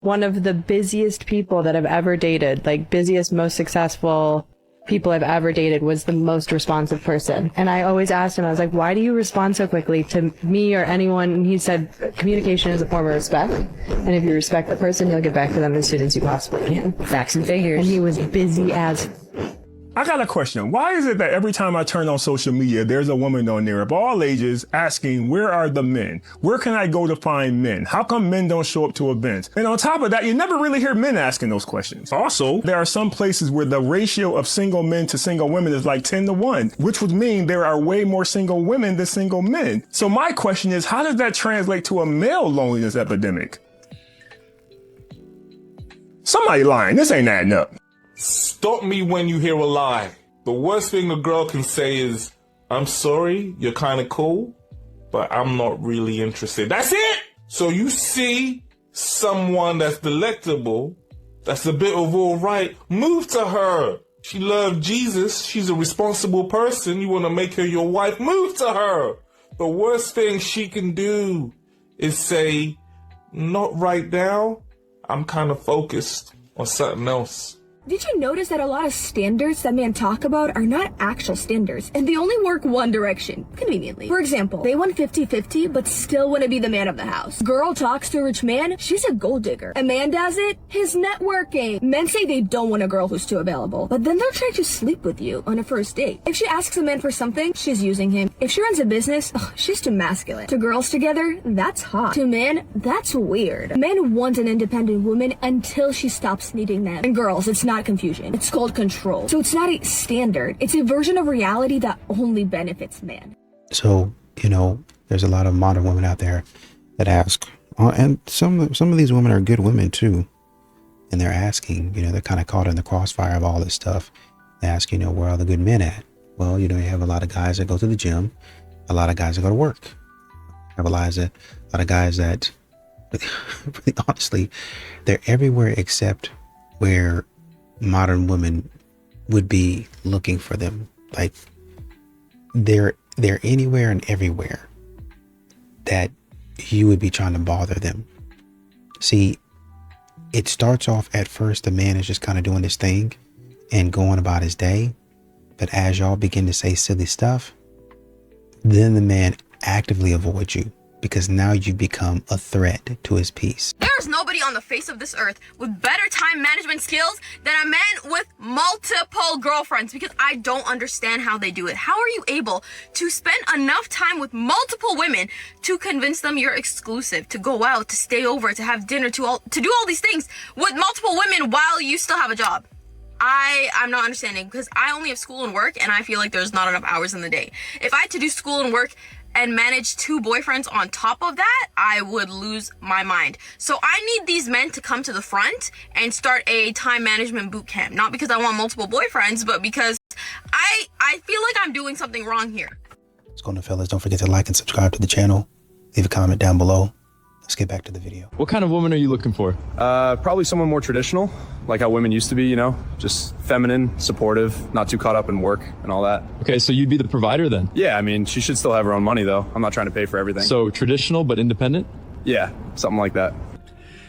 one of the busiest people that I've ever dated, like busiest, most successful people I've ever dated, was the most responsive person. And I always asked him, I was like, why do you respond so quickly to me or anyone? And he said, communication is a form of respect. And if you respect the person, you'll get back to them as soon as you possibly can. Facts and figures. And he was busy as... I got a question. Why is it that every time I turn on social media, there's a woman on there of all ages asking, where are the men? Where can I go to find men? How come men don't show up to events? And on top of that, you never really hear men asking those questions. Also, there are some places where the ratio of single men to single women is like 10 to 1, which would mean there are way more single women than single men. So my question is, how does that translate to a male loneliness epidemic? Somebody lying. This ain't adding up. Stop me when you hear a lie. The worst thing a girl can say is, I'm sorry, you're kind of cool, but I'm not really interested. That's it! So you see someone that's delectable, that's a bit of all right, move to her. She loved Jesus. She's a responsible person. You want to make her your wife, move to her. The worst thing she can do is say, not right now. I'm kind of focused on something else. Did you notice that a lot of standards that men talk about are not actual standards, and they only work one direction, conveniently? For example, they want 50-50, but still want to be the man of the house. Girl talks to a rich man, she's a gold digger. A man does it, he's networking. Men say they don't want a girl who's too available, but then they'll try to sleep with you on a first date. If she asks a man for something, she's using him. If she runs a business, she's too masculine. To girls together, that's hot. To men, that's weird. Men want an independent woman until she stops needing them. And girls, it's not confusion. It's called control. So it's not a standard. It's a version of reality that only benefits men. So, you know, there's a lot of modern women out there that ask, and some of these women are good women too. And they're asking, you know, they're kind of caught in the crossfire of all this stuff. They ask, you know, where are the good men at? Well, you know, you have a lot of guys that go to the gym, a lot of guys that go to work. You have a lot of guys that, really honestly, they're everywhere except where modern women would be looking for them. Like they're anywhere and everywhere that you would be trying to bother them. See, it starts off at first, the man is just kind of doing his thing and going about his day. But as y'all begin to say silly stuff, then the man actively avoids you because now you become a threat to his peace. There's nobody on the face of this earth with better time management skills than a man with multiple girlfriends, because I don't understand how they do it. How are you able to spend enough time with multiple women to convince them you're exclusive, to go out, to stay over, to have dinner, to do all these things with multiple women while you still have a job? I'm not understanding, because I only have school and work, and I feel like there's not enough hours in the day. If I had to do school and work and manage 2 boyfriends on top of that, I would lose my mind. So I need these men to come to the front and start a time management boot camp. Not because I want multiple boyfriends, but because I feel like I'm doing something wrong here. What's going on, fellas? Don't forget to like and subscribe to the channel. Leave a comment down below. Let's get back to the video. What kind of woman are you looking for? Probably someone more traditional, like how women used to be, you know, just feminine, supportive, not too caught up in work and all that. Okay, so you'd be the provider then? Yeah, I mean, she should still have her own money though. I'm not trying to pay for everything. So traditional but independent? Yeah, something like that.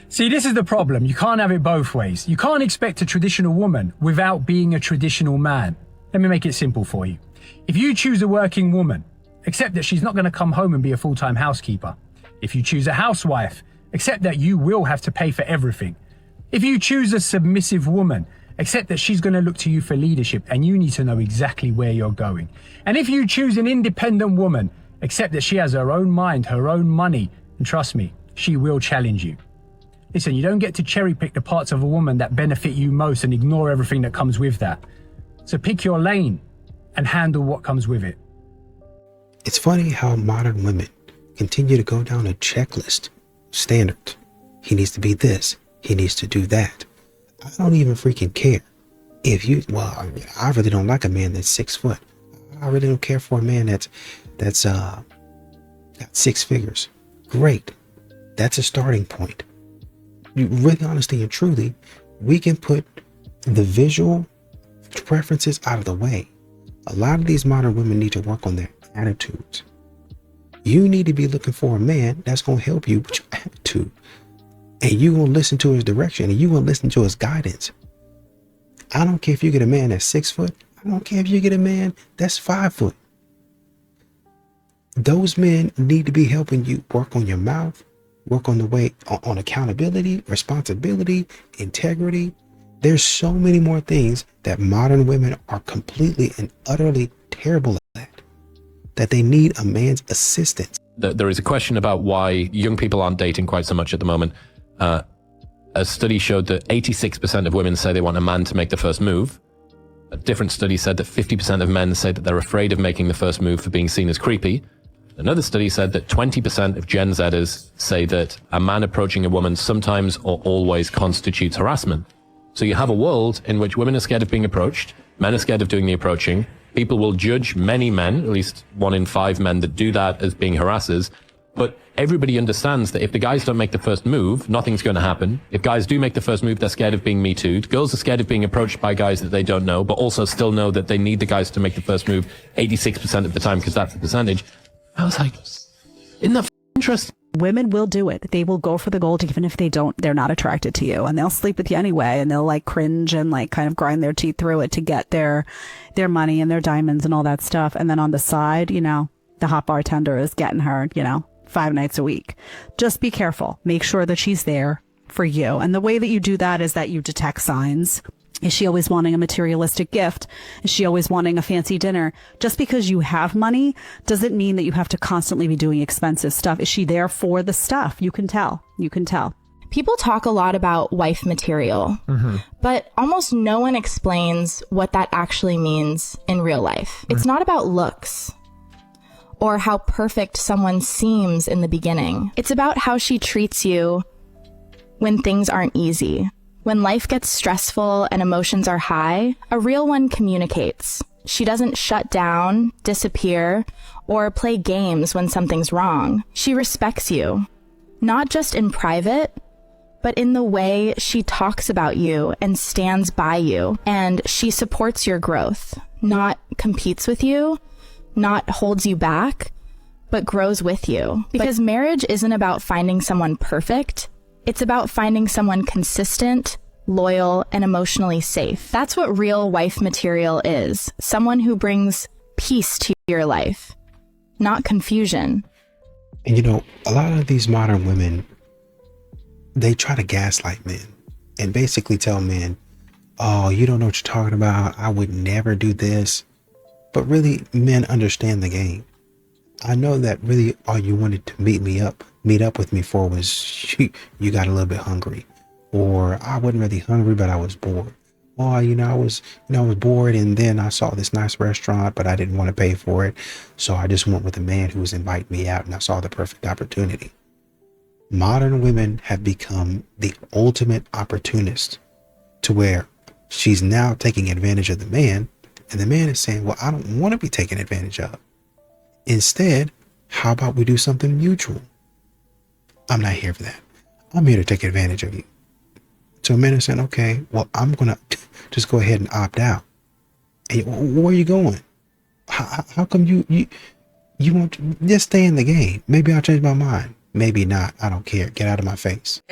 See, this is the problem. You can't have it both ways. You can't expect a traditional woman without being a traditional man. Let me make it simple for you. If you choose a working woman, accept that she's not going to come home and be a full-time housekeeper. If you choose a housewife, accept that you will have to pay for everything. If you choose a submissive woman, accept that she's going to look to you for leadership and you need to know exactly where you're going. And if you choose an independent woman, accept that she has her own mind, her own money, and trust me, she will challenge you. Listen, you don't get to cherry pick the parts of a woman that benefit you most and ignore everything that comes with that. So pick your lane and handle what comes with it. It's funny how modern women continue to go down a checklist standards. He needs to be this. He needs to do that. I don't even freaking care. If you, well, I really don't like a man that's 6 foot. I really don't care for a man that's got 6 figures. Great. That's a starting point. You really, honestly and truly, we can put the visual preferences out of the way. A lot of these modern women need to work on their attitudes. You need to be looking for a man that's going to help you with your attitude. and you gonna listen to his direction and you gonna listen to his guidance. I don't care if you get a man that's 6 foot. I don't care if you get a man that's 5 foot. Those men need to be helping you work on your mouth, work on the way on accountability, responsibility, integrity. There's so many more things that modern women are completely and utterly terrible at, that they need a man's assistance. There is a question about why young people aren't dating quite so much at the moment. A study showed that 86% of women say they want a man to make the first move. A different study said that 50% of men say that they're afraid of making the first move for being seen as creepy. Another study said that 20% of Gen Zers say that a man approaching a woman sometimes or always constitutes harassment. So you have a world in which women are scared of being approached, men are scared of doing the approaching. People will judge many men, at least 1 in 5 men that do that, as being harassers. But everybody understands that if the guys don't make the first move, nothing's going to happen. If guys do make the first move, they're scared of being Me Too'd. Girls are scared of being approached by guys that they don't know, but also still know that they need the guys to make the first move 86% of the time, because that's the percentage. I was like, isn't that interesting? Women will do it. They will go for the gold even if they're not attracted to you, and they'll sleep with you anyway, and they'll like cringe and like kind of grind their teeth through it to get their money and their diamonds and all that stuff. And then on the side, the hot bartender is getting her, 5 nights a week. Just be careful. Make sure that she's there for you. And the way that you do that is that you detect signs. Is she always wanting a materialistic gift? Is she always wanting a fancy dinner? Just because you have money doesn't mean that you have to constantly be doing expensive stuff. Is she there for the stuff? You can tell. You can tell. People talk a lot about wife material, but almost no one explains what that actually means in real life. It's not about looks or how perfect someone seems in the beginning. It's about how she treats you when things aren't easy. When life gets stressful and emotions are high, a real one communicates. She doesn't shut down, disappear, or play games when something's wrong. She respects you, not just in private, but in the way she talks about you and stands by you. And she supports your growth, not competes with you, not holds you back, but grows with you. Because marriage isn't about finding someone perfect. It's about finding someone consistent, loyal, and emotionally safe. That's what real wife material is. Someone who brings peace to your life, not confusion. And a lot of these modern women, they try to gaslight men and basically tell men, oh, you don't know what you're talking about. I would never do this. But really, men understand the game. I know that really all you wanted to meet up with me for was you got a little bit hungry, or I wasn't really hungry, but I was bored. Or, I was bored, and then I saw this nice restaurant, but I didn't want to pay for it. So I just went with a man who was inviting me out, and I saw the perfect opportunity. Modern women have become the ultimate opportunist, to where she's now taking advantage of the man, and the man is saying, well, I don't want to be taken advantage of. Instead, how about we do something mutual? I'm not here for that. I'm here to take advantage of you. So men are saying, okay, well, I'm going to just go ahead and opt out. Hey, where are you going? How come you won't just stay in the game? Maybe I'll change my mind. Maybe not. I don't care. Get out of my face.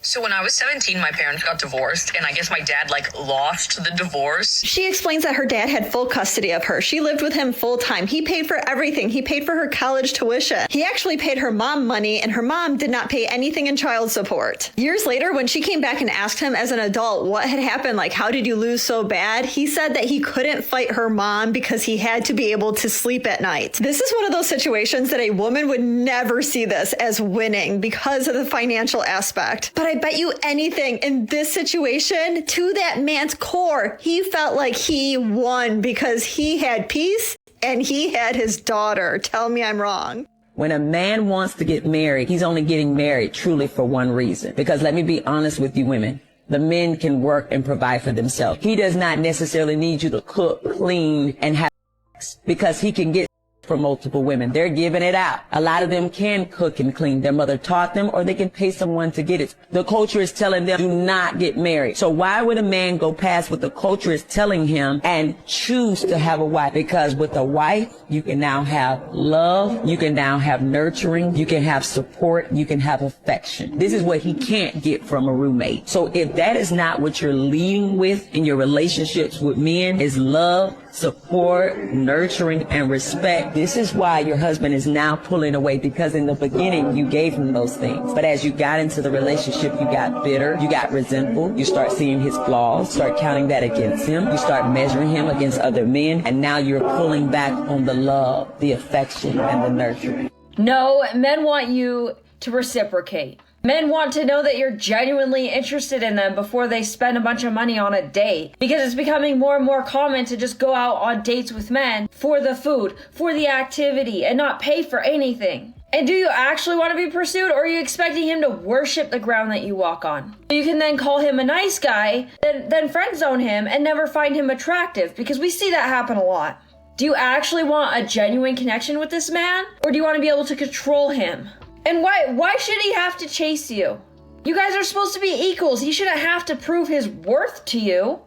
So when I was 17, my parents got divorced, and I guess my dad lost the divorce. She explains that her dad had full custody of her. She lived with him full time. He paid for everything. He paid for her college tuition. He actually paid her mom money, and her mom did not pay anything in child support. Years later, when she came back and asked him as an adult what had happened, how did you lose so bad? He said that he couldn't fight her mom because he had to be able to sleep at night. This is one of those situations that a woman would never see this as winning because of the financial aspect. But I bet you anything in this situation, to that man's core, he felt like he won because he had peace and he had his daughter. Tell me I'm wrong. When a man wants to get married, he's only getting married truly for one reason. Because let me be honest with you women, the men can work and provide for themselves. He does not necessarily need you to cook, clean, and have sex, because he can get for multiple women. They're giving it out. A lot of them can cook and clean. Their mother taught them, or they can pay someone to get it. The culture is telling them, do not get married. So why would a man go past what the culture is telling him and choose to have a wife? Because with a wife, you can now have love, you can now have nurturing, you can have support, you can have affection. This is what he can't get from a roommate. So if that is not what you're leading with in your relationships with men, is love, support, nurturing, and respect, this is why your husband is now pulling away, because in the beginning you gave him those things. But as you got into the relationship, you got bitter, you got resentful, you start seeing his flaws, start counting that against him, you start measuring him against other men, and now you're pulling back on the love, the affection, and the nurturing. No, men want you to reciprocate. Men want to know that you're genuinely interested in them before they spend a bunch of money on a date. Because it's becoming more and more common to just go out on dates with men for the food, for the activity, and not pay for anything. And do you actually want to be pursued, or are you expecting him to worship the ground that you walk on? You can then call him a nice guy, then friend zone him and never find him attractive, because we see that happen a lot. Do you actually want a genuine connection with this man, or do you want to be able to control him? And why should he have to chase you? You guys are supposed to be equals. He shouldn't have to prove his worth to you.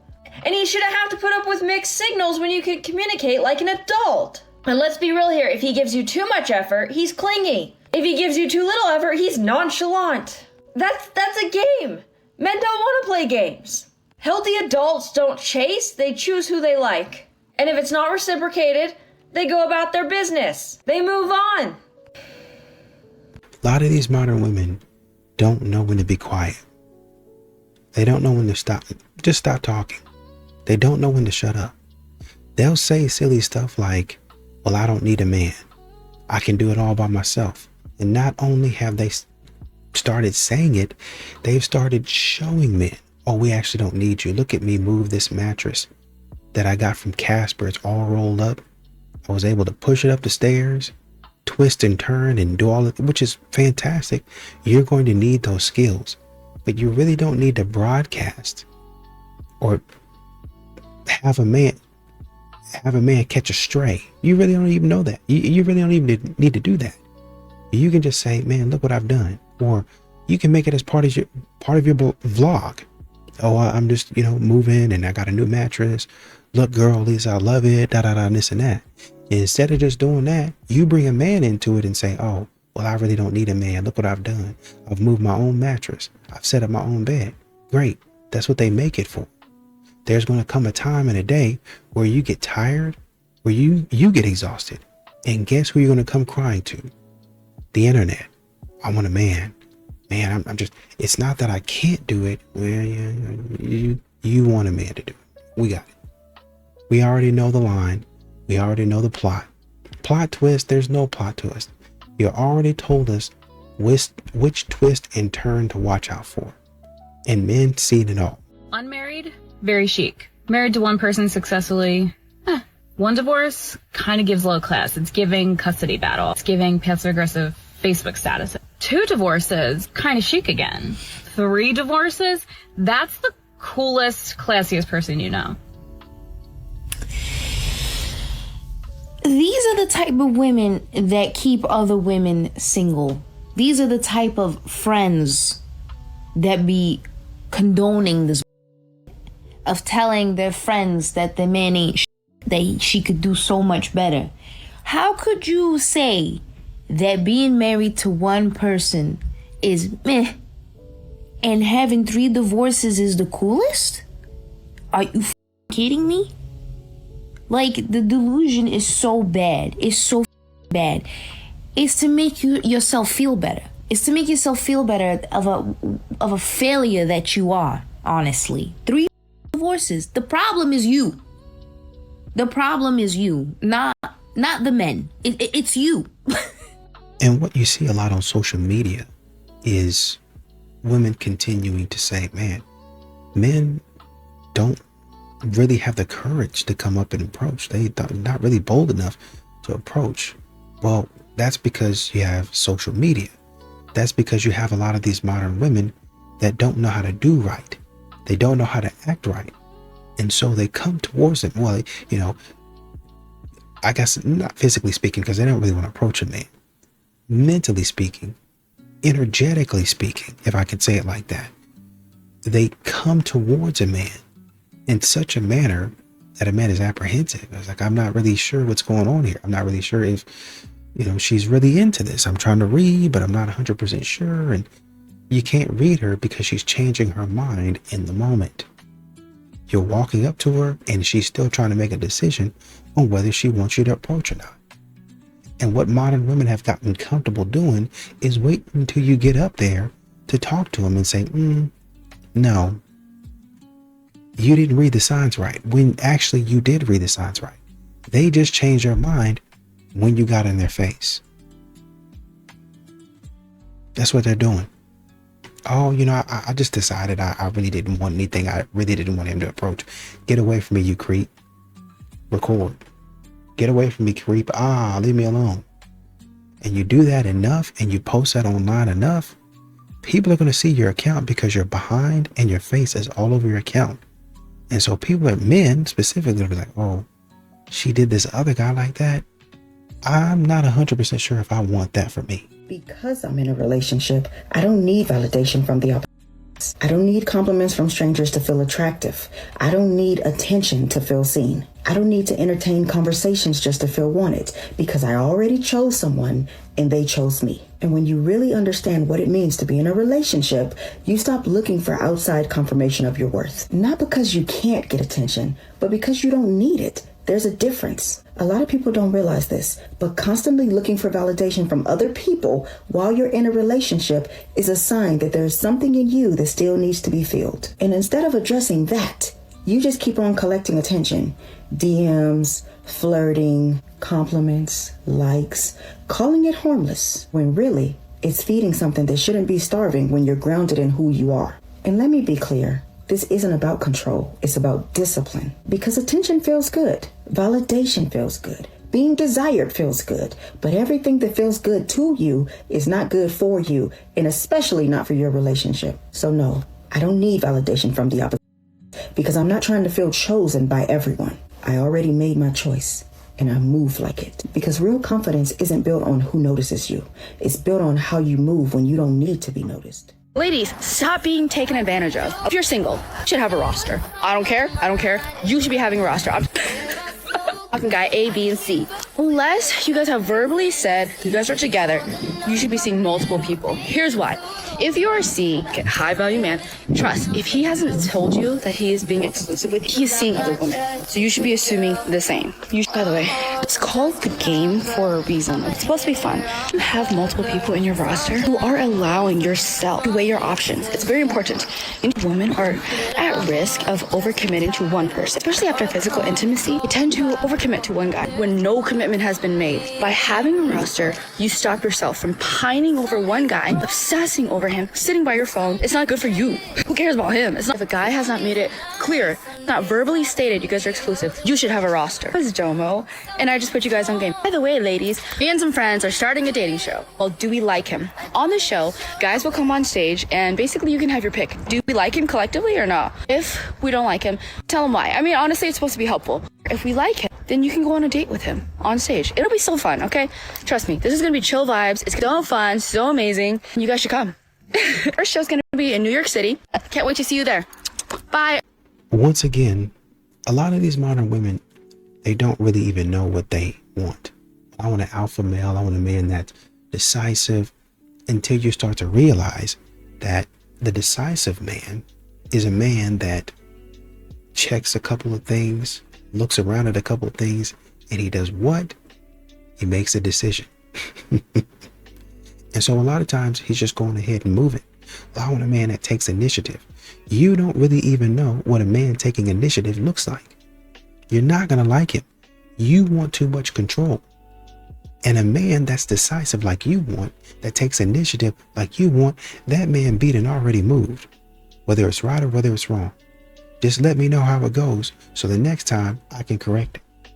And he shouldn't have to put up with mixed signals when you can communicate like an adult. And let's be real here. If he gives you too much effort, he's clingy. If he gives you too little effort, he's nonchalant. That's a game. Men don't want to play games. Healthy adults don't chase, they choose who they like. And if it's not reciprocated, they go about their business. They move on. A lot of these modern women don't know when to be quiet. They don't know when to stop. Just stop talking. They don't know when to shut up. They'll say silly stuff like, well, I don't need a man. I can do it all by myself. And not only have they started saying it, they've started showing men, oh, we actually don't need you. Look at me move this mattress that I got from Casper. It's all rolled up. I was able to push it up the stairs, twist and turn and do all of it, which is fantastic. You're going to need those skills, but you really don't need to broadcast or have a man catch a stray. You really don't even know that. You really don't even need to do that. You can just say, man, look what I've done. Or you can make it as part of your vlog. Oh, I'm just, moving and I got a new mattress. Look, girl, Lisa, I love it, and this and that. Instead of just doing that, you bring a man into it and say, oh, well, I really don't need a man. Look what I've done. I've moved my own mattress. I've set up my own bed. Great. That's what they make it for. There's going to come a time and a day where you get tired, where you get exhausted. And guess who you're going to come crying to? The internet. I want a man. Man, I'm just, it's not that I can't do it. Well, yeah, you want a man to do it. We got it. We already know the line. We already know the plot. Plot twist, there's no plot twist. You already told us which twist and turn to watch out for. And men see it all. Unmarried, very chic. Married to one person successfully, one divorce kind of gives low class. It's giving custody battle. It's giving passive aggressive Facebook status. 2 divorces, kind of chic again. 3 divorces, that's the coolest, classiest person you know. These are the type of women that keep other women single. These are the type of friends that be condoning this, of telling their friends that the man ain't that she could do so much better. How could you say that being married to one person is meh and having 3 divorces is the coolest? Are you kidding me? Like, the delusion is so bad. It's so bad. It's to make yourself feel better. It's to make yourself feel better of a failure that you are, honestly. 3 divorces. The problem is you. The problem is you, not the men. It's you. And what you see a lot on social media is women continuing to say, man, men don't really have the courage to come up and approach. They're not really bold enough to approach. Well, that's because you have social media. That's because you have a lot of these modern women that don't know how to do right. They don't know how to act right. And so they come towards it. Well, I guess not physically speaking, because they don't really want to approach a man. Mentally speaking, energetically speaking, if I could say it like that, they come towards a man in such a manner that a man is apprehensive. It's like, I'm not really sure what's going on here. I'm not really sure if, she's really into this. I'm trying to read, but I'm not 100% sure. And you can't read her because she's changing her mind in the moment. You're walking up to her and she's still trying to make a decision on whether she wants you to approach or not. And what modern women have gotten comfortable doing is waiting until you get up there to talk to them and say, no, you didn't read the signs right, when actually you did read the signs right. They just changed their mind when you got in their face. That's what they're doing. Oh, I just decided I really didn't want anything. I really didn't want him to approach. Get away from me, you creep. Record. Get away from me, creep. Leave me alone. And you do that enough and you post that online enough, people are going to see your account because you're behind and your face is all over your account. And so people, men specifically, will be like, oh, she did this other guy like that. I'm not 100% sure if I want that for me. Because I'm in a relationship, I don't need validation from the opposite. I don't need compliments from strangers to feel attractive. I don't need attention to feel seen. I don't need to entertain conversations just to feel wanted, because I already chose someone and they chose me. And when you really understand what it means to be in a relationship, you stop looking for outside confirmation of your worth. Not because you can't get attention, but because you don't need it. There's a difference. A lot of people don't realize this, but constantly looking for validation from other people while you're in a relationship is a sign that there's something in you that still needs to be filled. And instead of addressing that, you just keep on collecting attention. DMs, flirting, compliments, likes, calling it harmless, when really it's feeding something that shouldn't be starving when you're grounded in who you are. And let me be clear. This isn't about control. It's about discipline. Because attention feels good. Validation feels good. Being desired feels good. But everything that feels good to you is not good for you, and especially not for your relationship. So no, I don't need validation from the opposite, because I'm not trying to feel chosen by everyone. I already made my choice, and I move like it. Because real confidence isn't built on who notices you. It's built on how you move when you don't need to be noticed. Ladies, stop being taken advantage of. If you're single, you should have a roster. I don't care. You should be having a roster. I'm talking guy A, B, and C. Unless you guys have verbally said you guys are together, you should be seeing multiple people. Here's why. If you are seeing a high value man, trust, if he hasn't told you that he is being exclusive with, he is seeing other women. So you should be assuming the same. By the way, it's called the game for a reason. It's supposed to be fun. You have multiple people in your roster who are allowing yourself to weigh your options. It's very important. Women are at risk of overcommitting to one person, especially after physical intimacy. They tend to overcommit to one guy when no commitment has been made. By having a roster, you stop yourself from pining over one guy, obsessing over him, sitting by your phone. It's not good for you. Who cares about him? It's not. If a guy has not made it clear, not verbally stated you guys are exclusive, you should have a roster. This is Domo, and I just put you guys on game. By the way, ladies, me and some friends are starting a dating show. Well, do we like him? On the show, guys will come on stage, and basically you can have your pick. Do we like him collectively or not? If we don't like him, tell him why. I mean, honestly, it's supposed to be helppful. If we like him, then you can go on a date with him on stage. It'll be so fun, okay? Trust me, this is gonna be chill vibes. It's so fun, so amazing. You guys should come. Our show's gonna be in New York City. Can't wait to see you there. Bye. Once again, a lot of these modern women, they don't really even know what they want. I want an alpha male. I want a man that's decisive, until you start to realize that the decisive man is a man that checks a couple of things, looks around at a couple of things, and he does what? He makes a decision. And so a lot of times he's just going ahead and moving. I want a man that takes initiative. You don't really even know what a man taking initiative looks like. You're not going to like him. You want too much control. And a man that's decisive like you want, that takes initiative like you want, that man beat and already moved. Whether it's right or whether it's wrong. Just let me know how it goes, so the next time I can correct it.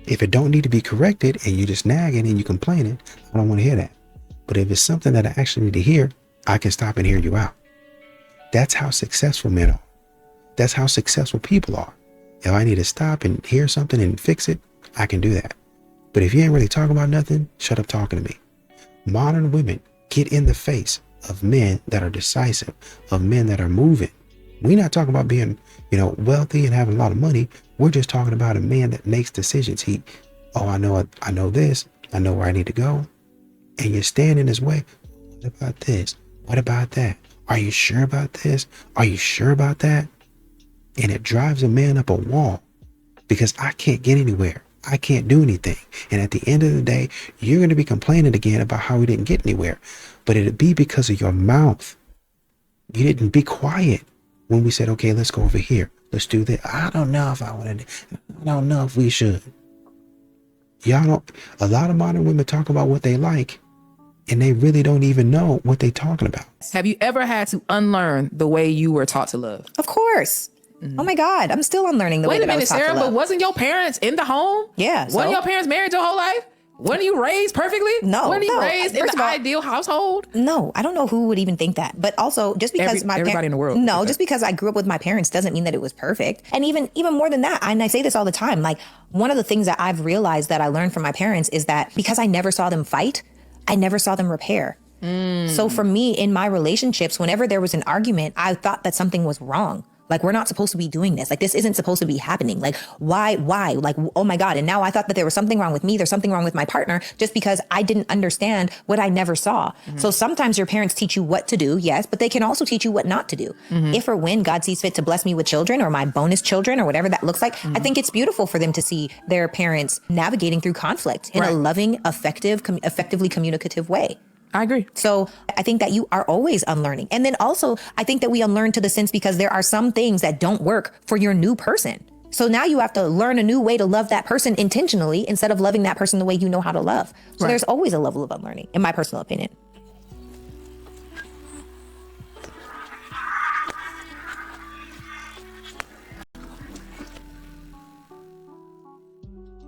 If it don't need to be corrected and you just nagging and you complaining, I don't want to hear that. But if it's something that I actually need to hear, I can stop and hear you out. That's how successful men are. That's how successful people are. If I need to stop and hear something and fix it, I can do that. But if you ain't really talking about nothing, shut up talking to me. Modern women get in the face of men that are decisive, of men that are moving. We're not talking about being, wealthy and having a lot of money. We're just talking about a man that makes decisions. I know this. I know where I need to go. And you stand in his way. What about this? What about that? Are you sure about this? Are you sure about that? And it drives a man up a wall because I can't get anywhere. I can't do anything. And at the end of the day, you're going to be complaining again about how we didn't get anywhere. But it'd be because of your mouth. You didn't be quiet when we said, okay, let's go over here. Let's do this. I don't know if I want to. I don't know if we should. Y'all don't. A lot of modern women talk about what they like, and they really don't even know what they're talking about. Have you ever had to unlearn the way you were taught to love? Of course. Oh my God, I'm still unlearning the way that I was taught to love. Wait a minute, Sarah, but wasn't your parents in the home? Yeah. Wasn't your parents married your whole life? Weren't you raised perfectly? No. Weren't you raised in the ideal household? No, I don't know who would even think that. But also, just because everybody in the world. No, just because I grew up with my parents doesn't mean that it was perfect. And even more than that, and I say this all the time, like one of the things that I've realized that I learned from my parents is that because I never saw them fight, I never saw them repair. So for me, in my relationships, whenever there was an argument, I thought that something was wrong. Like, we're not supposed to be doing this. Like, this isn't supposed to be happening. Like, why? Like, oh my God. And now I thought that there was something wrong with me. There's something wrong with my partner just because I didn't understand what I never saw. So sometimes your parents teach you what to do, yes, but they can also teach you what not to do. If or when God sees fit to bless me with children or my bonus children or whatever that looks like, I think it's beautiful for them to see their parents navigating through conflict in a loving, effectively communicative way. I agree. So I think that you are always unlearning. And then also, I think that we unlearn to the sense because there are some things that don't work for your new person. So now you have to learn a new way to love that person intentionally instead of loving that person the way you know how to love. So there's always a level of unlearning, in my personal opinion.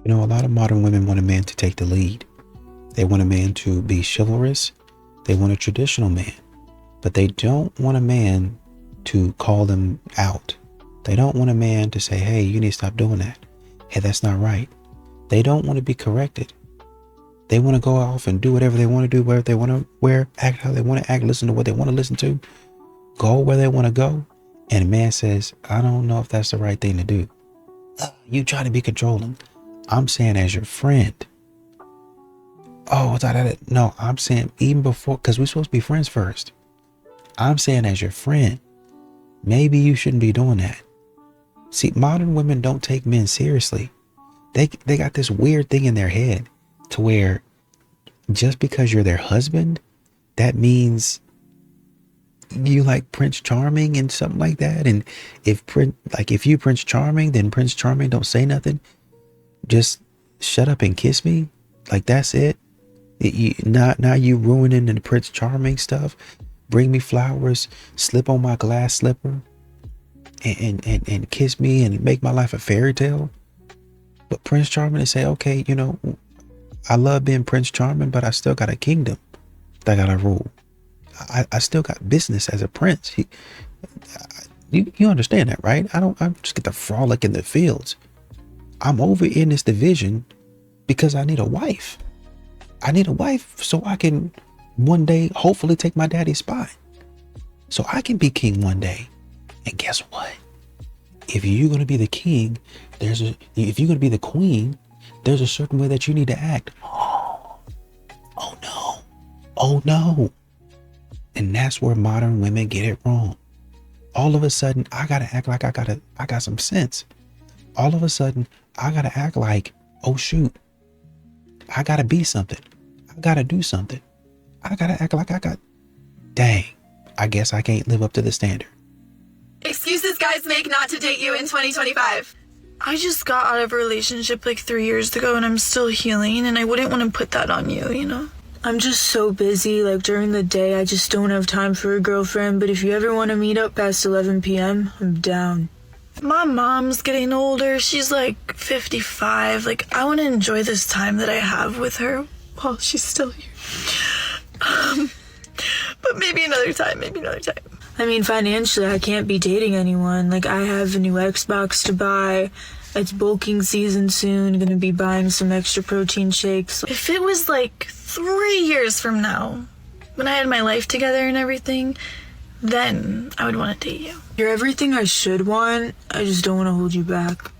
A lot of modern women want a man to take the lead. They want a man to be chivalrous. They want a traditional man, but they don't want a man to call them out. They don't want a man to say, hey, you need to stop doing that. Hey, that's not right. They don't want to be corrected. They want to go off and do whatever they want to do, wherever they want to act how they want to act, listen to what they want to listen to, go where they want to go. And a man says, I don't know if that's the right thing to do. You try to be controlling. I'm saying as your friend. Oh, no, I'm saying even before, because we're supposed to be friends first. I'm saying as your friend, maybe you shouldn't be doing that. See, modern women don't take men seriously. They got this weird thing in their head to where just because you're their husband, that means you like Prince Charming and something like that. And if you Prince Charming, then Prince Charming don't say nothing. Just shut up and kiss me. Like, that's it. Now you ruining the Prince Charming stuff. Bring me flowers, slip on my glass slipper, and kiss me and make my life a fairy tale. But Prince Charming to say, okay, I love being Prince Charming, but I still got a kingdom that I gotta rule. I still got business as a prince. You understand that, right? I just get to frolic in the fields. I'm over in this division because I need a wife. I need a wife so I can one day hopefully take my daddy's spot. So I can be king one day. And guess what? If you're going to be the king, if you're going to be the queen, there's a certain way that you need to act. Oh no. And that's where modern women get it wrong. All of a sudden, I got to act like I got some sense. All of a sudden, I got to act like, oh shoot, I got to be something. I got to do something. I got to act like dang, I guess I can't live up to the standard. Excuses guys make not to date you in 2025. I just got out of a relationship like 3 years ago and I'm still healing, and I wouldn't want to put that on you, I'm just so busy, like during the day I just don't have time for a girlfriend, but if you ever want to meet up past 11 p.m., I'm down. My mom's getting older, she's like 55, like I want to enjoy this time that I have with her while she's still here. But maybe another time. I mean, financially, I can't be dating anyone. Like, I have a new Xbox to buy, It's bulking season soon, gonna be buying some extra protein shakes. If it was like 3 years from now, when I had my life together and everything, then I would want to date you. You're everything I should want, I just don't want to hold you back.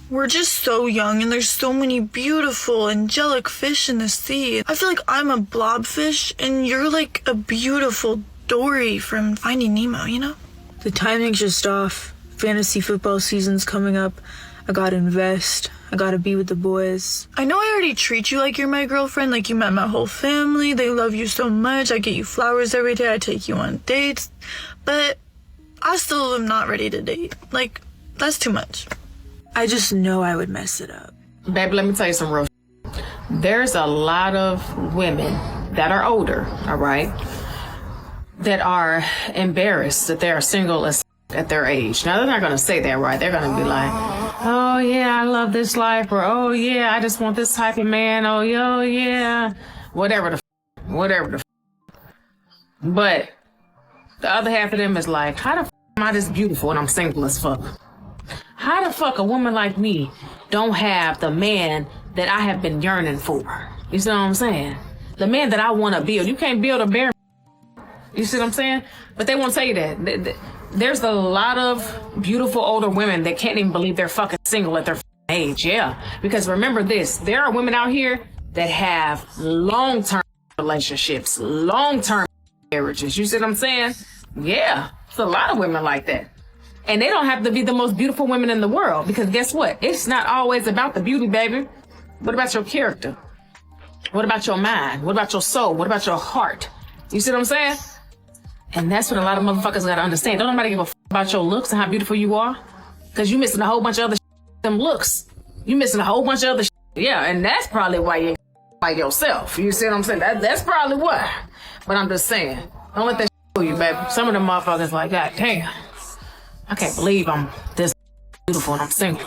We're just so young and there's so many beautiful, angelic fish in the sea. I feel like I'm a blobfish and you're like a beautiful Dory from Finding Nemo, you know? The timing's just off. Fantasy football season's coming up. I gotta invest. I gotta be with the boys. I know I already treat you like you're my girlfriend, like you met my whole family. They love you so much. I get you flowers every day. I take you on dates. But I still am not ready to date. Like, that's too much. I just know I would mess it up. Baby, let me tell you some real shit. There's a lot of women that are older, all right, that are embarrassed that they are single as at their age. Now, they're not going to say that, right? They're going to be like, oh, yeah, I love this life, or oh, yeah, I just want this type of man, oh, yeah, whatever the But the other half of them is like, how the am I this beautiful and I'm single as fuck? How the fuck a woman like me don't have the man that I have been yearning for? You see what I'm saying? The man that I want to build. You can't build a bear. You see what I'm saying? But they won't tell you that. There's a lot of beautiful older women that can't even believe they're fucking single at their age. Yeah. Because remember this, there are women out here that have long-term relationships, long-term marriages. You see what I'm saying? Yeah. It's a lot of women like that. And they don't have to be the most beautiful women in the world, because guess what? It's not always about the beauty, baby. What about your character? What about your mind? What about your soul? What about your heart? You see what I'm saying? And that's what a lot of motherfuckers gotta understand. Don't nobody give a about your looks and how beautiful you are, because you missing a whole bunch of other them looks. You missing a whole bunch of other yeah, and that's probably why you by yourself. You see what I'm saying? That's probably why. But I'm just saying, don't let that fool you, baby. Some of them motherfuckers like, God damn, I can't believe I'm this beautiful and I'm single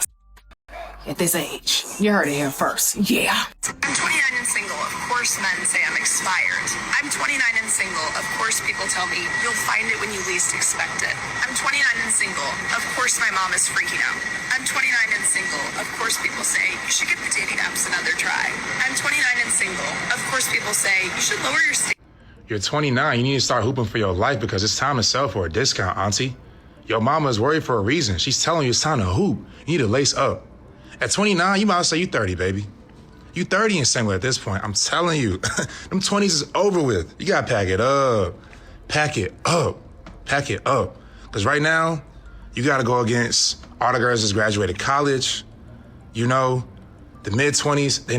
at this age. You heard it here first. Yeah. I'm 29 and single. Of course men say I'm expired. I'm 29 and single. Of course people tell me you'll find it when you least expect it. I'm 29 and single. Of course my mom is freaking out. I'm 29 and single. Of course people say you should give the dating apps another try. I'm 29 and single. Of course people say you should lower your You're 29. You need to start hooping for your life, because it's time to sell for a discount, auntie. Your mama is worried for a reason. She's telling you it's time to hoop. You need to lace up. At 29, you might as well say you 30, baby. You 30 and single at this point. I'm telling you, them 20s is over with. You gotta pack it up. Pack it up. Pack it up. Because right now, you gotta go against all the girls that's graduated college. You know, the mid-20s, they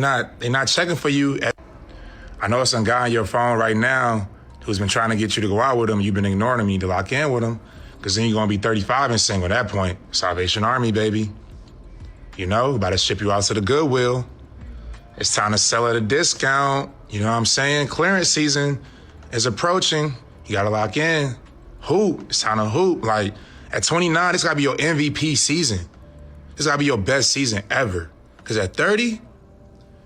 not checking for you. I know it's some guy on your phone right now who's been trying to get you to go out with him. You've been ignoring him. You need to lock in with him, because then you're gonna be 35 and single at that point. Salvation Army, baby. You know, about to ship you out to the Goodwill. It's time to sell at a discount. You know what I'm saying? Clearance season is approaching. You gotta lock in. Hoop. It's time to hoop. Like, at 29, this gotta be your MVP season. This gotta be your best season ever. Because at 30,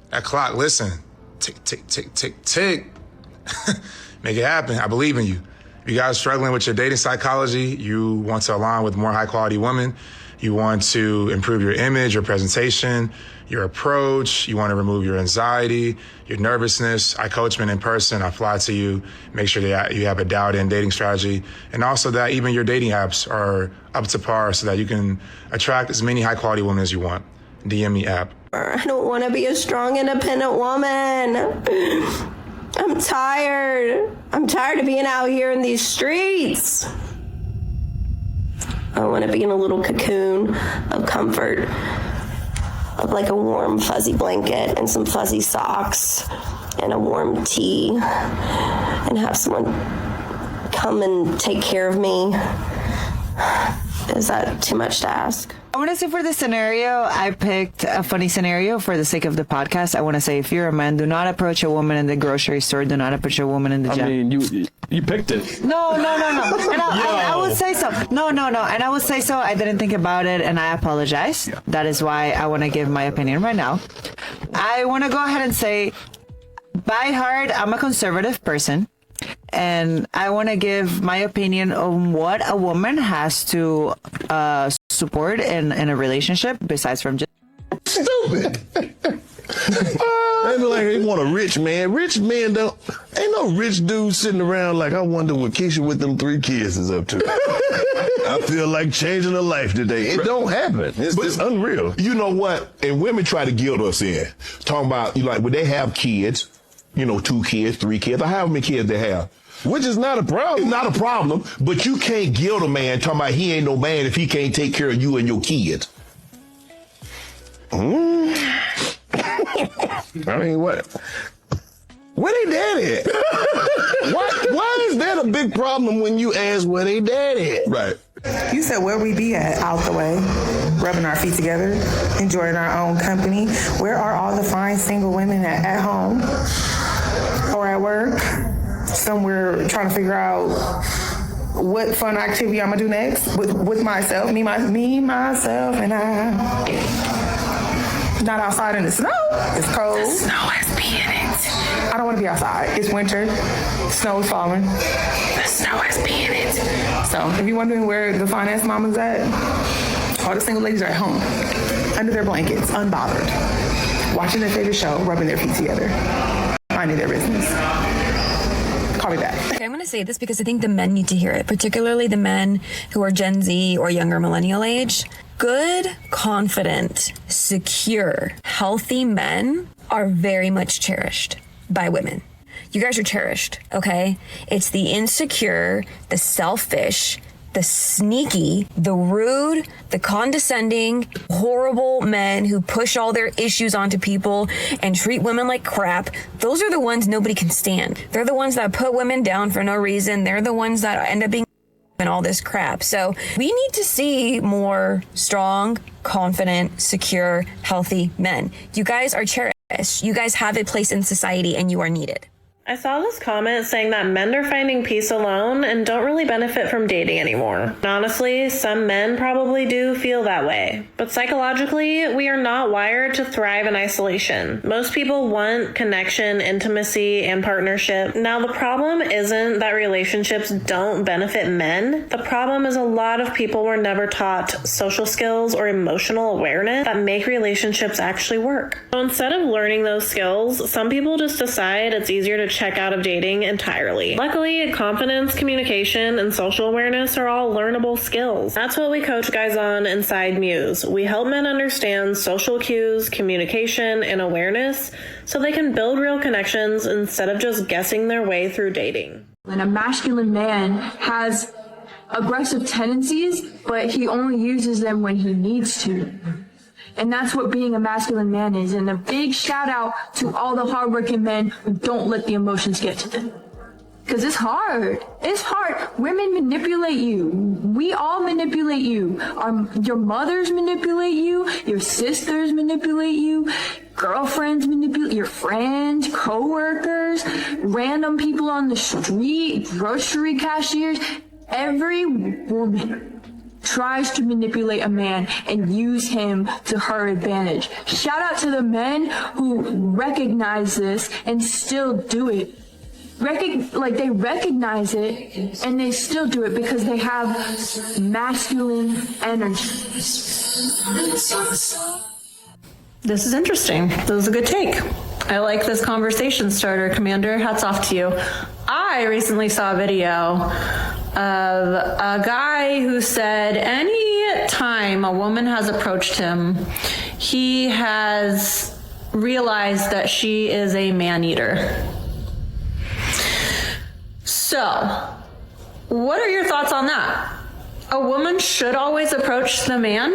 that clock, listen, tick, tick, tick, tick, tick. Make it happen. I believe in you. If you guys struggling with your dating psychology, you want to align with more high quality women, you want to improve your image, your presentation, your approach, you want to remove your anxiety, your nervousness. I coach men in person. I fly to you, make sure that you have a dialed-in dating strategy, and also that even your dating apps are up to par so that you can attract as many high-quality women as you want. DM me app. I don't want to be a strong, independent woman. I'm tired. I'm tired of being out here in these streets. I want to be in a little cocoon of comfort, of like a warm fuzzy blanket and some fuzzy socks and a warm tea, and have someone come and take care of me. Is that too much to ask? I want to say for the scenario, I picked a funny scenario for the sake of the podcast. I want to say, if you're a man, do not approach a woman in the grocery store. Do not approach a woman in the gym. I mean, you picked it. No. And I would say so. No. And I would say so. I didn't think about it, and I apologize. Yeah. That is why I want to give my opinion right now. I want to go ahead and say, by heart, I'm a conservative person. And I want to give my opinion on what a woman has to support in a relationship besides from just stupid. And like they want a rich man. Rich men don't. Ain't no rich dude sitting around like, I wonder what Keisha with them 3 kids is up to. I feel like changing a life today. It don't happen. It's unreal. You know what? And women try to guilt us in. Talking about, like, when they have kids, 2 kids, 3 kids, or however many kids they have. Which is not a problem. It's not a problem, but you can't guilt a man talking about he ain't no man if he can't take care of you and your kids. I mean, what? Where they dad at? Why is that a big problem when you ask where they dad at? Right. You said where we be at, out the way, rubbing our feet together, enjoying our own company. Where are all the fine single women at home or at work? Somewhere trying to figure out what fun activity I'm gonna do next with myself, myself, and I. Not outside in the snow. It's cold. The snow is peeing. I don't want to be outside. It's winter. Snow is falling. The snow is peeing. So if you're wondering where the finance mama's at, all the single ladies are at home, under their blankets, unbothered, watching their favorite show, rubbing their feet together, minding their business. Call me back. Okay, I'm going to say this because I think the men need to hear it, particularly the men who are Gen Z or younger millennial age. Good, confident, secure, healthy men are very much cherished by women. You guys are cherished, okay? It's the insecure, the selfish, the sneaky, the rude, the condescending, horrible men who push all their issues onto people and treat women like crap. Those are the ones nobody can stand. They're the ones that put women down for no reason. They're the ones that end up being and all this crap. So we need to see more strong, confident, secure, healthy men. You guys are cherished. You guys have a place in society and you are needed. I saw this comment saying that men are finding peace alone and don't really benefit from dating anymore. Honestly, some men probably do feel that way. But psychologically, we are not wired to thrive in isolation. Most people want connection, intimacy, and partnership. Now, the problem isn't that relationships don't benefit men. The problem is a lot of people were never taught social skills or emotional awareness that make relationships actually work. So instead of learning those skills, some people just decide it's easier to check out of dating entirely. Luckily, confidence, communication, and social awareness are all learnable skills. That's what we coach guys on inside Muse. We help men understand social cues, communication, and awareness so they can build real connections instead of just guessing their way through dating. And a masculine man has aggressive tendencies, but he only uses them when he needs to. And that's what being a masculine man is. And a big shout out to all the hardworking men who don't let the emotions get to them. Because it's hard. It's hard. Women manipulate you. We all manipulate you. Your mothers manipulate you. Your sisters manipulate you. Girlfriends manipulate your friends, co-workers, random people on the street, grocery cashiers. Every woman tries to manipulate a man and use him to her advantage. Shout out to the men who recognize this and still do it. They recognize it and they still do it because they have masculine energy. This is interesting. This is a good take. I like this conversation starter, Commander. Hats off to you. I recently saw a video of a guy who said any time a woman has approached him, he has realized that she is a man-eater. So, what are your thoughts on that? A woman should always approach the man?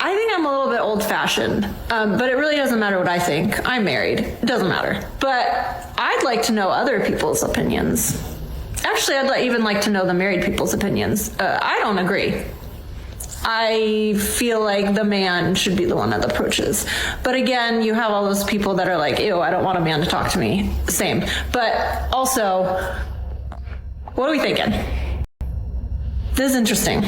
I think I'm a little bit old-fashioned, but it really doesn't matter what I think. I'm married. It doesn't matter. But I'd like to know other people's opinions. Actually, I'd even like to know the married people's opinions. I don't agree. I feel like the man should be the one that approaches. But again, you have all those people that are like, ew, I don't want a man to talk to me. Same. But also, what are we thinking? This is interesting.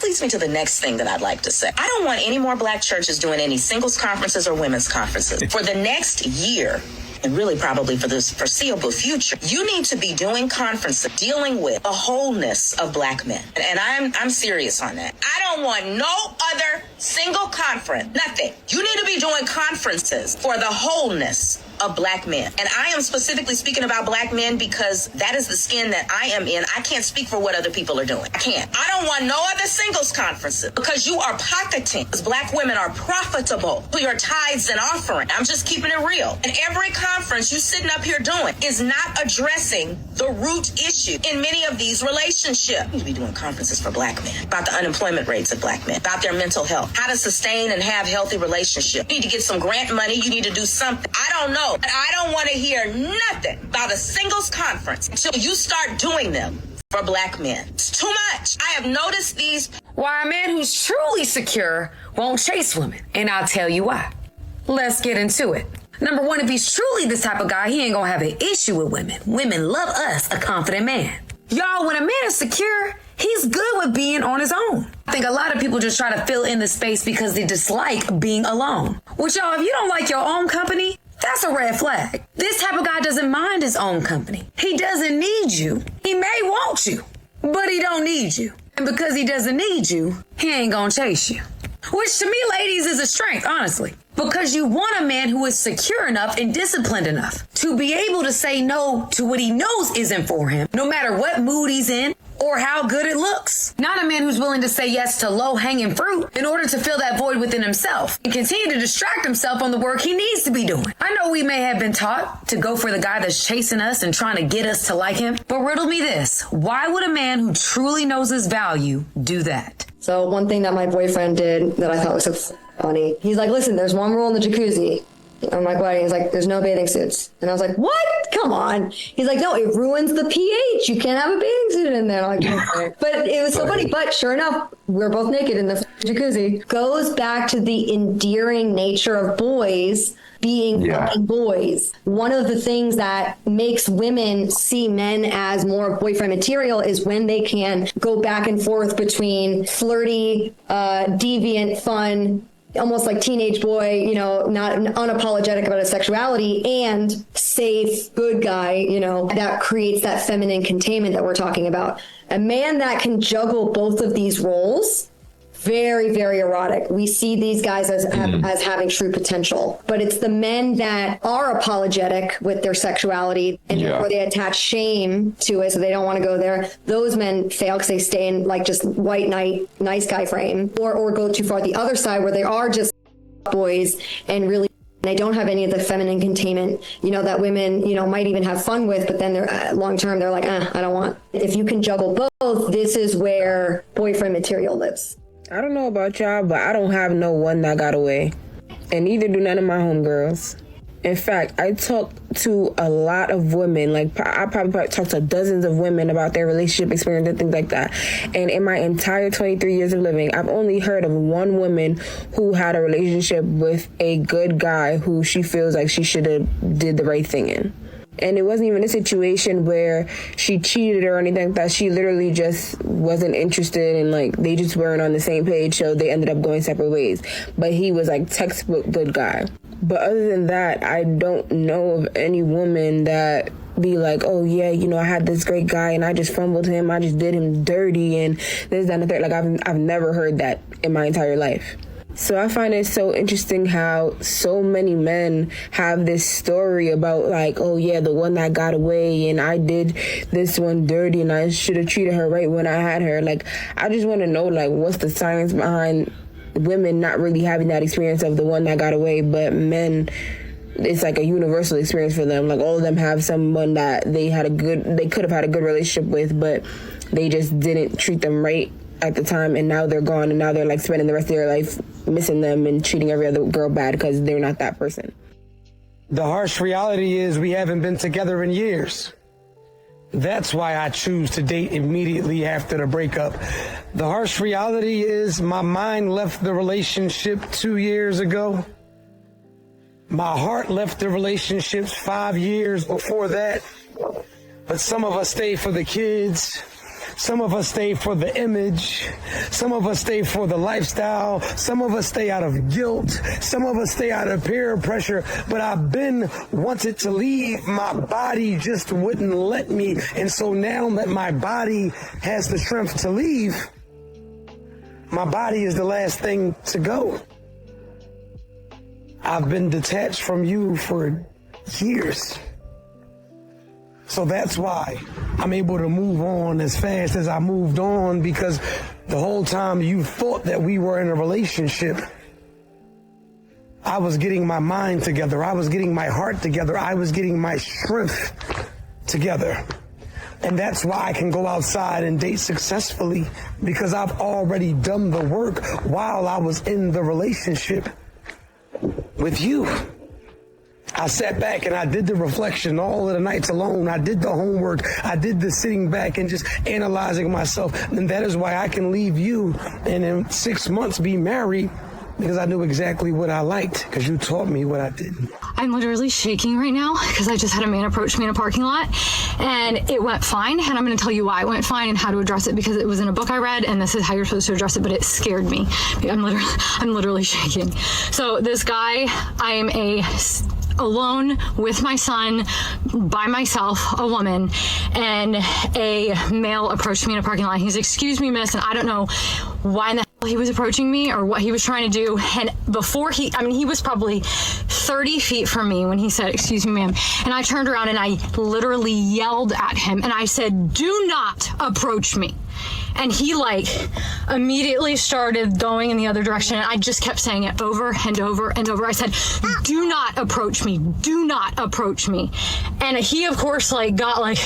Leads me to the next thing that I'd like to say. I don't want any more black churches doing any singles conferences or women's conferences. For the next year, and really probably for this foreseeable future, you need to be doing conferences dealing with the wholeness of Black men. And I'm serious on that. I don't want no other single conference, nothing. You need to be doing conferences for the wholeness of Black men. And I am specifically speaking about Black men because that is the skin that I am in. I can't speak for what other people are doing. I can't. I don't want no other singles conferences because you are pocketing. Because Black women are profitable for your tithes and offering. I'm just keeping it real. And every conference you sitting up here doing is not addressing the root issue in many of these relationships. You need to be doing conferences for Black men about the unemployment rates of Black men, about their mental health, how to sustain and have healthy relationships. You need to get some grant money. You need to do something. I don't know. But I don't want to hear nothing about a singles conference until you start doing them for Black men. It's too much. I have noticed these. Why a man who's truly secure won't chase women. And I'll tell you why. Let's get into it. Number one, if he's truly this type of guy, he ain't gonna have an issue with women. Women love us, a confident man. Y'all, when a man is secure, he's good with being on his own. I think a lot of people just try to fill in the space because they dislike being alone. Which, y'all, if you don't like your own company, that's a red flag. This type of guy doesn't mind his own company. He doesn't need you. He may want you, but he don't need you. And because he doesn't need you, he ain't gonna chase you. Which to me, ladies, is a strength, honestly. Because you want a man who is secure enough and disciplined enough to be able to say no to what he knows isn't for him, no matter what mood he's in or how good it looks. Not a man who's willing to say yes to low-hanging fruit in order to fill that void within himself and continue to distract himself on the work he needs to be doing. I know we may have been taught to go for the guy that's chasing us and trying to get us to like him, but riddle me this. Why would a man who truly knows his value do that? So one thing that my boyfriend did that I thought was so funny, he's like, listen, there's one rule in the jacuzzi. I'm like, what? He's like, there's no bathing suits. And I was like, what? Come on. He's like, no, it ruins the pH. You can't have a bathing suit in there. I'm like, okay. But it was so funny. But sure enough, we're both naked in the jacuzzi. Goes back to the endearing nature of boys being fucking boys. One of the things that makes women see men as more boyfriend material is when they can go back and forth between flirty, deviant, fun, almost like teenage boy, you know, not unapologetic about his sexuality, and safe, good guy, you know, that creates that feminine containment that we're talking about. A man that can juggle both of these roles, very, very erotic. We see these guys as having true potential, but it's the men that are apologetic with their sexuality and therefore they attach shame to it, so they don't want to go there. Those men fail because they stay in like just white knight, nice guy frame, or go too far the other side where they are just boys and really they don't have any of the feminine containment, you know, that women, you know, might even have fun with, but then they're long term, they're like, I don't want. If you can juggle both, this is where boyfriend material lives. I don't know about y'all, but I don't have no one that got away. And neither do none of my homegirls. In fact, I talk to a lot of women. Like, I probably talk to dozens of women about their relationship experience and things like that. And in my entire 23 years of living, I've only heard of one woman who had a relationship with a good guy who she feels like she should have did the right thing in. And it wasn't even a situation where she cheated or anything like that. She literally just wasn't interested and like they just weren't on the same page, so they ended up going separate ways. But he was like textbook good guy. But other than that, I don't know of any woman that be like, oh yeah, you know, I had this great guy and I just fumbled him, I just did him dirty and this, that, and the third. Like I've never heard that in my entire life. So I find it so interesting how so many men have this story about like, oh yeah, the one that got away and I did this one dirty and I should have treated her right when I had her. Like, I just want to know, like, what's the science behind women not really having that experience of the one that got away, but men, it's like a universal experience for them. Like, all of them have someone that they could have had a good relationship with, but they just didn't treat them right at the time, and now they're gone, and now they're like spending the rest of their life missing them and treating every other girl bad because they're not that person. The harsh reality is we haven't been together in years. That's why I choose to date immediately after the breakup. The harsh reality is my mind left the relationship 2 years ago. My heart left the relationships 5 years before that. But some of us stay for the kids. Some of us stay for the image. Some of us stay for the lifestyle. Some of us stay out of guilt. Some of us stay out of peer pressure. But I've been wanted to leave. My body just wouldn't let me. And so now that my body has the strength to leave, my body is the last thing to go. I've been detached from you for years. So that's why I'm able to move on as fast as I moved on, because the whole time you thought that we were in a relationship, I was getting my mind together. I was getting my heart together. I was getting my strength together. And that's why I can go outside and date successfully, because I've already done the work while I was in the relationship with you. I sat back and I did the reflection all of the nights alone. I did the homework. I did the sitting back and just analyzing myself. And that is why I can leave you and in 6 months be married, because I knew exactly what I liked, because you taught me what I didn't. I'm literally shaking right now because I just had a man approach me in a parking lot and it went fine. And I'm going to tell you why it went fine and how to address it, because it was in a book I read and this is how you're supposed to address it, but it scared me. I'm literally shaking. So this guy, I am alone with my son, by myself, a woman, and a male approached me in a parking lot. He's, "Excuse me, miss," and I don't know why in the hell he was approaching me or what he was trying to do. And before he was probably 30 feet from me when he said, "Excuse me, ma'am," and I turned around and I literally yelled at him and I said, "Do not approach me." And he immediately started going in the other direction. And I just kept saying it over and over and over. I said, "Do not approach me. Do not approach me." And he, of course, got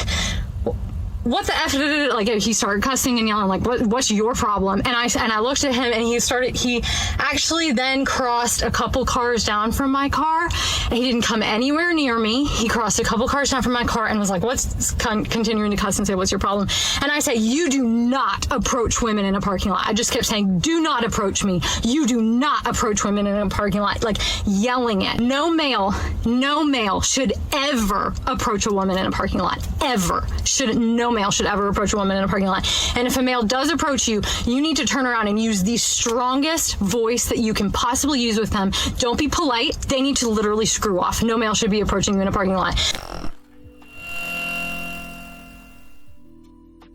what the F? He started cussing and yelling, what's your problem? And I looked at him and he actually then crossed a couple cars down from my car. And he didn't come anywhere near me. He crossed a couple cars down from my car and was like, continuing to cuss and say, "What's your problem?" And I said, "You do not approach women in a parking lot." I just kept saying, "Do not approach me. You do not approach women in a parking lot," yelling it. No male should ever approach a woman in a parking lot. Ever. No male should ever approach a woman in a parking lot. And if a male does approach you, you need to turn around and use the strongest voice that you can possibly use with them. Don't be polite. They need to literally screw off. No male should be approaching you in a parking lot.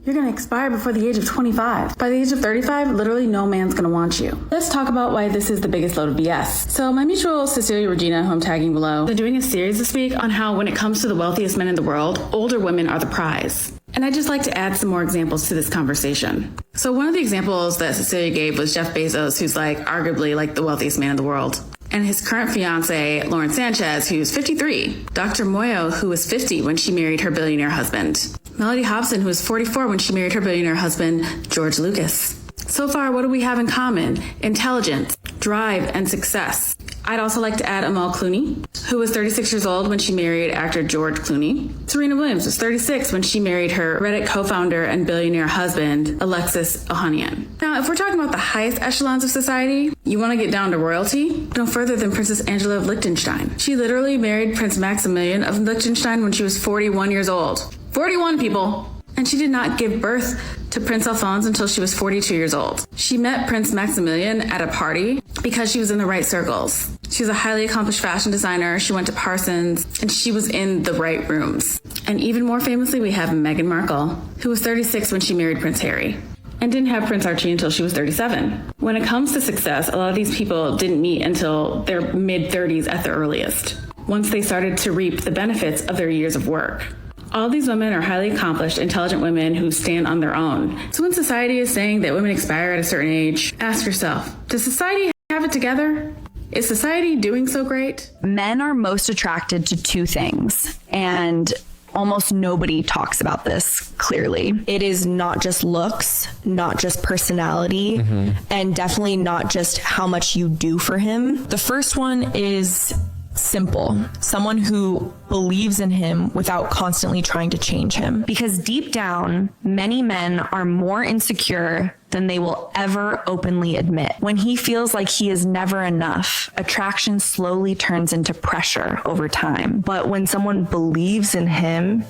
You're going to expire before the age of 25. By the age of 35, literally no man's going to want you. Let's talk about why this is the biggest load of BS. So my mutual Cecilia Regina, who I'm tagging below, they're doing a series this week on how when it comes to the wealthiest men in the world, older women are the prize. And I'd just like to add some more examples to this conversation. So one of the examples that Cecilia gave was Jeff Bezos, who's arguably the wealthiest man in the world. And his current fiance, Lauren Sanchez, who's 53. Dr. Moyo, who was 50 when she married her billionaire husband. Melody Hobson, who was 44 when she married her billionaire husband, George Lucas. So far, what do we have in common? Intelligence, drive, and success. I'd also like to add Amal Clooney, who was 36 years old when she married actor George Clooney. Serena Williams was 36 when she married her Reddit co-founder and billionaire husband, Alexis Ohanian. Now, if we're talking about the highest echelons of society, you want to get down to royalty? No further than Princess Angela of Liechtenstein. She literally married Prince Maximilian of Liechtenstein when she was 41 years old. 41 people! And she did not give birth to Prince Alphonse until she was 42 years old. She met Prince Maximilian at a party because she was in the right circles. She was a highly accomplished fashion designer. She went to Parsons, and she was in the right rooms. And even more famously, we have Meghan Markle, who was 36 when she married Prince Harry, and didn't have Prince Archie until she was 37. When it comes to success, a lot of these people didn't meet until their mid-30s at the earliest, once they started to reap the benefits of their years of work. All these women are highly accomplished, intelligent women who stand on their own. So when society is saying that women expire at a certain age, ask yourself, does society have it together? Is society doing so great? Men are most attracted to two things, and almost nobody talks about this clearly. It is not just looks, not just personality, and definitely not just how much you do for him. The first one is simple. Someone who believes in him without constantly trying to change him. Because deep down, many men are more insecure than they will ever openly admit. When he feels like he is never enough, attraction slowly turns into pressure over time. But when someone believes in him,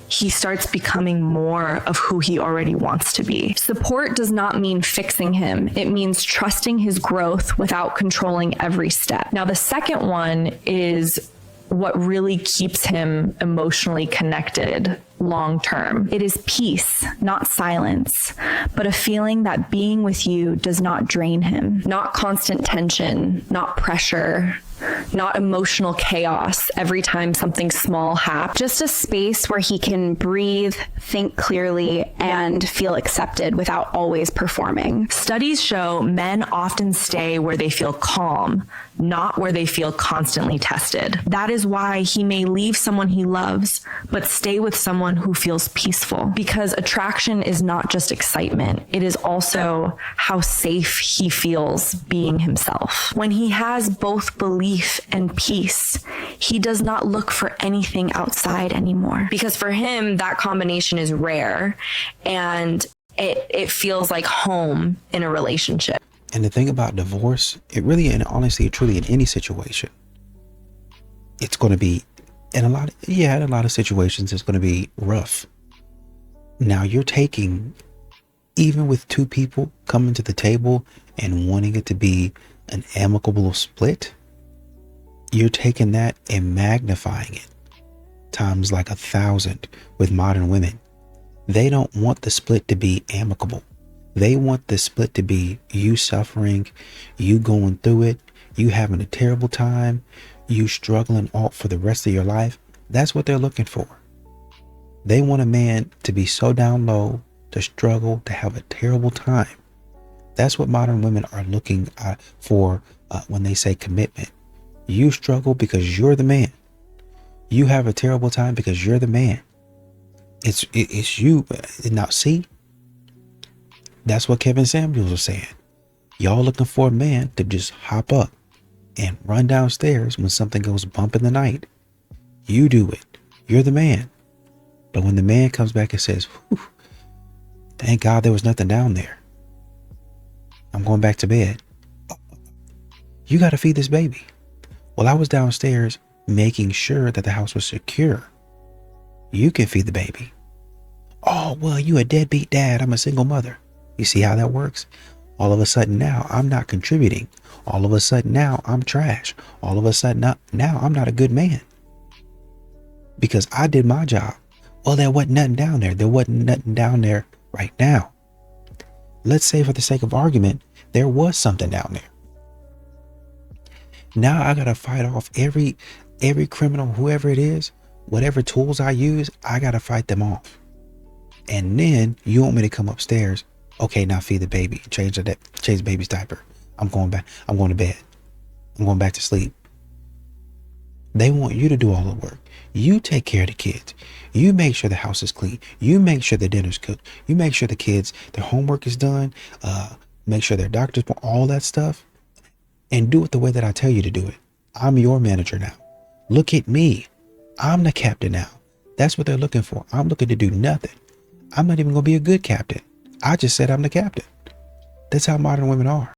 he starts becoming more of who he already wants to be. Support does not mean fixing him. It means trusting his growth without controlling every step. Now, the second one is what really keeps him emotionally connected long term. It is peace, not silence, but a feeling that being with you does not drain him, not constant tension, not pressure, not emotional chaos every time something small happens. Just a space where he can breathe, think clearly, and feel accepted without always performing. Studies show men often stay where they feel calm, not where they feel constantly tested. That is why he may leave someone he loves, but stay with someone who feels peaceful. Because attraction is not just excitement, it is also how safe he feels being himself. When he has both belief and peace, he does not look for anything outside anymore. Because for him, that combination is rare, and it feels like home in a relationship. And the thing about divorce, it really, and honestly, truly, in any situation, it's going to be, in a lot of situations, it's going to be rough. Now you're taking, even with two people coming to the table and wanting it to be an amicable split, you're taking that and magnifying it times like 1,000 with modern women. They don't want the split to be amicable. They want the split to be you suffering, you going through it, you having a terrible time, you struggling all for the rest of your life. That's what they're looking for. They want a man to be so down low, to struggle, to have a terrible time. That's what modern women are looking for when they say commitment. You struggle because you're the man. You have a terrible time because you're the man. It's you. Now see, that's what Kevin Samuels was saying. Y'all looking for a man to just hop up and run downstairs when something goes bump in the night. You do it. You're the man. But when the man comes back and says, thank God there was nothing down there, I'm going back to bed. You got to feed this baby. Well, I was downstairs making sure that the house was secure. You can feed the baby. Oh, well, you a deadbeat dad. I'm a single mother. You see how that works? All of a sudden now I'm not contributing. All of a sudden now I'm trash. All of a sudden now I'm not a good man. Because I did my job. Well, there wasn't nothing down there. There wasn't nothing down there right now. Let's say for the sake of argument, there was something down there. Now I gotta fight off every criminal, whoever it is, whatever tools I use, I gotta fight them off. And then you want me to come upstairs. Okay, now feed the baby, change the baby's diaper. I'm going back. I'm going to bed. I'm going back to sleep. They want you to do all the work. You take care of the kids. You make sure the house is clean. You make sure the dinner's cooked. You make sure the kids, their homework is done. Make sure their doctors, all that stuff. And do it the way that I tell you to do it. I'm your manager now. Look at me. I'm the captain now. That's what they're looking for. I'm looking to do nothing. I'm not even going to be a good captain. I just said I'm the captain. That's how modern women are.